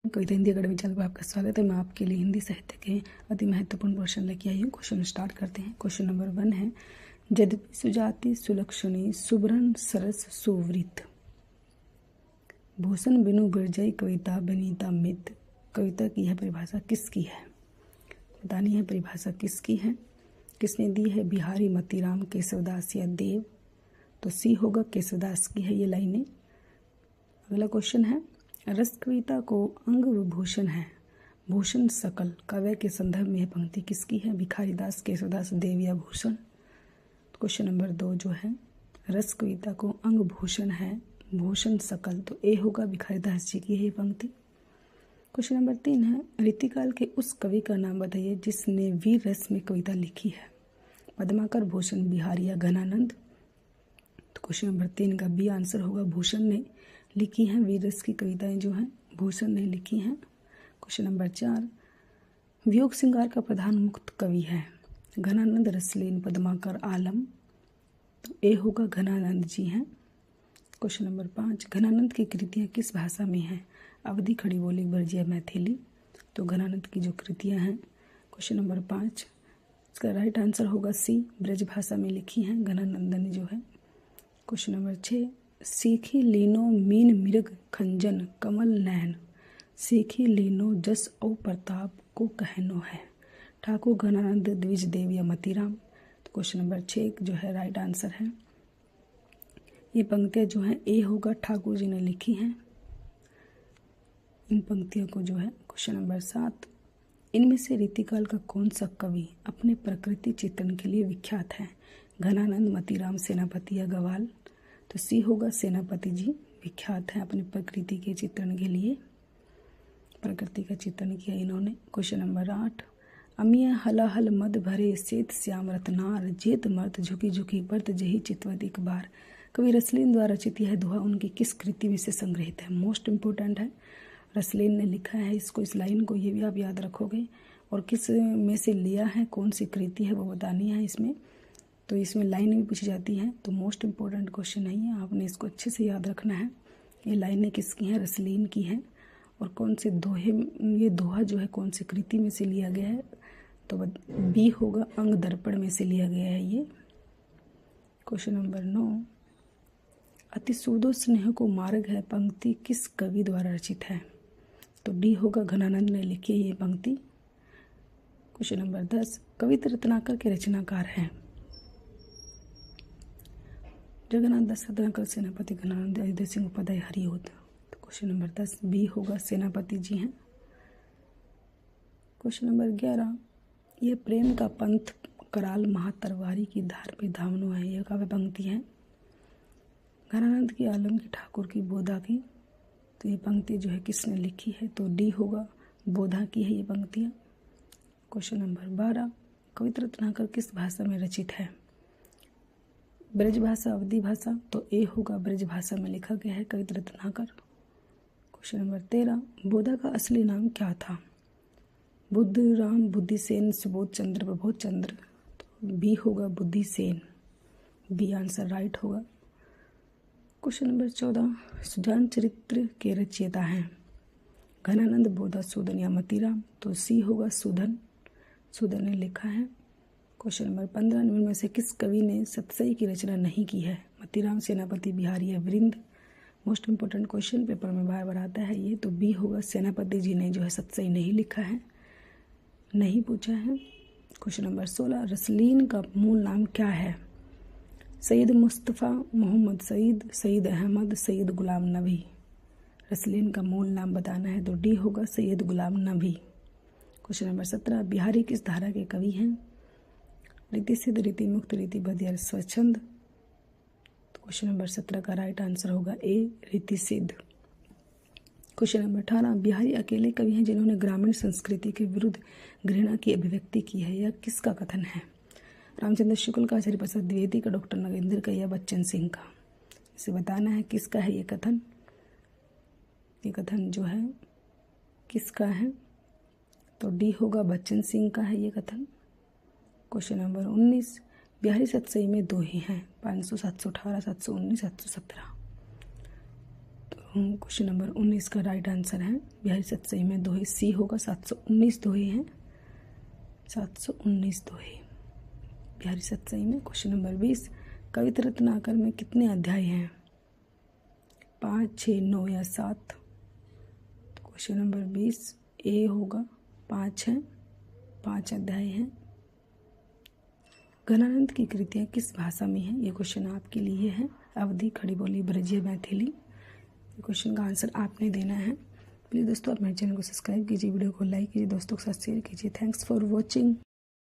कविता Hindi academy channel पर आपका स्वागत है। मैं आपके लिए हिंदी साहित्य के अति महत्वपूर्ण पोर्शन लेके आई हूँ। क्वेश्चन स्टार्ट करते हैं। क्वेश्चन नंबर 1 है, यद्यपि सुजाति सुलक्षणी सुब्रन सरस सुवृत भूषण बिनु बिरजय कविता बनीता मित। कविता की है परिभाषा किसकी है? बतानी है परिभाषा किसकी है, किसने दी है? बिहारी, मतीराम, केशवदास या देव? तो सी होगा, केशवदास की है ये लाइनें। अगला क्वेश्चन है, रस कविता को अंग विभूषण है, भूषण सकल। काव्य के संदर्भ में यह पंक्ति किसकी है? भिखारीदास, केशवदास, देव या भूषण? क्वेश्चन नंबर 2 जो है, रस कविता को अंग भूषण है, भूषण सकल। तो ए होगा, भिखारीदास जी की है ये पंक्ति। क्वेश्चन नंबर 3 है, रीतिकाल के उस कवि का नाम बताइए जिसने वीर रस में कविता लिखी है। पद्माकर, भूषण, बिहारी या घनानंद? तो क्वेश्चन नंबर 3 का बी आंसर होगा, भूषण ने लिखी हैं वीर रस की कविताएं जो हैं भूषण ने लिखी हैं। क्वेश्चन नंबर 4, वियोग श्रृंगार का प्रधान मुक्त कवि है। घनानंद, रसलीन, पद्माकर, आलम? तो ए होगा, घनानंद जी हैं। क्वेश्चन नंबर 5, घनानंद की कृतियां किस भाषा में हैं? अवधी, खड़ी बोली, ब्रज या मैथिली? तो घनानंद की जो कृतियां हैं, क्वेश्चन नंबर 5 इसका राइट आंसर होगा सी, ब्रज भाषा में लिखी हैं घनानंद ने जो है। क्वेश्चन नंबर 6, सीखी लीनो मीन मृग खंजन कमल नैन, सीखी लीनो जस औ प्रताप को कहनो है। ठाकुर, घनानंद, द्विज, देव या मतीराम? तो क्वेश्चन नंबर 6 जो है राइट आंसर है। ये पंक्तियाँ जो हैं ए होगा, ठाकुर जी ने लिखी हैं इन पंक्तियों को जो है। क्वेश्चन नंबर 7, इनमें से रीतिकाल का कौन सा कवि अपने प्रकृति चित्रण के लिए विख्यात है? घनानंद, मतीराम, सेनापति या गवाल? तो सी होगा, सेनापति जी विख्यात हैं अपनी प्रकृति के चित्रण के लिए, प्रकृति का चित्रण किया इन्होंने। क्वेश्चन नंबर 8, अमिया हलाहल मद भरे श्वेत श्याम रत्नार, जेत मर्त झुकी झुकी बर्त जही चितवत एक बार। कवि रसलीन द्वारा रचित यह दोहा उनकी किस कृति में से संग्रहित है? मोस्ट इम्पोर्टेंट है, रसलीन ने लिखा है इसको, इस लाइन को ये भी आप याद रखोगे। और किस में से लिया है, कौन सी कृति है वो बतानी है इसमें। तो इसमें लाइन भी पूछी जाती है, तो मोस्ट इम्पोर्टेंट क्वेश्चन नहीं है, आपने इसको अच्छे से याद रखना है। ये लाइनें किसकी हैं? रसलीन की हैं। और कौन से दोहे, ये दोहा जो है कौन सी कृति में से लिया गया है? तो बी होगा, अंग दर्पण में से लिया गया है ये। क्वेश्चन नंबर 9, अति सूदो स्नेह को मार्ग है पंक्ति किस कवि द्वारा रचित है? तो डी होगा, घनानंद ने लिखी है ये पंक्ति। क्वेश्चन नंबर 10, कविता रत्नाकर के रचनाकार हैं? जगन्नाथ दास, रत्नाकर, सेनापति, घनानंद, अयोध्या सिंह उपाध्याय, हरिओद? तो क्वेश्चन नंबर 10 बी होगा, सेनापति जी हैं। क्वेश्चन नंबर 11, यह प्रेम का पंथ कराल महातरवारी की धार पे धामनो है, यह काव्य पंक्ति है। घनानंद की, आलम की, ठाकुर की, बोधा की? तो ये पंक्ति जो है किसने लिखी है? तो डी होगा, बोधा की है ये पंक्तियाँ। क्वेश्चन नंबर 12, कविता रत्नाकर किस भाषा में रचित है? ब्रज भाषा, अवधी भाषा? तो ए होगा, ब्रज भाषा में लिखा गया है कविता रत्नाकर। क्वेश्चन नंबर 13, बोधा का असली नाम क्या था? बुद्धराम, बुद्धिसेन, सुबोध चंद्र, प्रबोध चंद्र? तो बी होगा, बुद्धिसेन, बी आंसर राइट होगा। क्वेश्चन नंबर 14, सुजान चरित्र के रचयिता हैं? घनानंद, बोधा, सूदन या मतीराम? तो सी होगा, सूदन, सूदन ने लिखा है। क्वेश्चन नंबर 15, निम्न में से किस कवि ने सतसई की रचना नहीं की है? मतीराम, सेनापति, बिहारी या वृंद? मोस्ट इंपोर्टेंट क्वेश्चन, पेपर में बार बार आता है ये। तो बी होगा, सेनापति जी ने जो है सतसई नहीं लिखा है, नहीं पूछा है। क्वेश्चन नंबर 16, रसलीन का मूल नाम क्या है? सैयद मुस्तफ़ा, मोहम्मद सईद, सईद अहमद, सैयद गुलाम नबी? रसलीन का मूल नाम बताना है, तो डी होगा, सैयद गुलाम नबी। क्वेश्चन नंबर 17, बिहारी किस धारा के कवि हैं? रीति सिद्ध, रीति मुक्त, रीति बद्ध या स्वच्छंद? तो क्वेश्चन नंबर 17 का राइट आंसर होगा ए, रीति सिद्ध। क्वेश्चन नंबर 18, बिहारी अकेले कवि हैं जिन्होंने ग्रामीण संस्कृति के विरुद्ध घृणा की अभिव्यक्ति की है, यह किसका कथन है? रामचंद्र शुक्ल का, आचार्य प्रसाद द्विवेदी का, डॉक्टर नगेंद्र का या बच्चन सिंह का? इसे बताना है किसका है ये कथन। ये कथन जो है किसका है? तो डी होगा, बच्चन सिंह का है ये कथन। क्वेश्चन नंबर 19, बिहारी सतसई में दोहे हैं? 500, 718, 719, 717? तो क्वेश्चन नंबर 19 का राइट आंसर है बिहारी सतसई में दोहे, सी होगा। 719 दोहे हैं, 719 दोहे बिहारी सतसई में। क्वेश्चन नंबर 20, कविता रत्नाकर में कितने अध्याय हैं? 5, 6, 9 या 7? क्वेश्चन नंबर 20 ए होगा, 5 हैं, 5 अध्याय हैं। घनानंद की कृतियाँ किस भाषा में हैं? ये क्वेश्चन आपके लिए है। अवधी, खड़ी बोली, ब्रजीय, मैथिली। ये क्वेश्चन का आंसर आपने देना है। प्लीज़ दोस्तों आप मेरे चैनल को सब्सक्राइब कीजिए, वीडियो को लाइक कीजिए, दोस्तों के साथ शेयर कीजिए। Thanks for watching.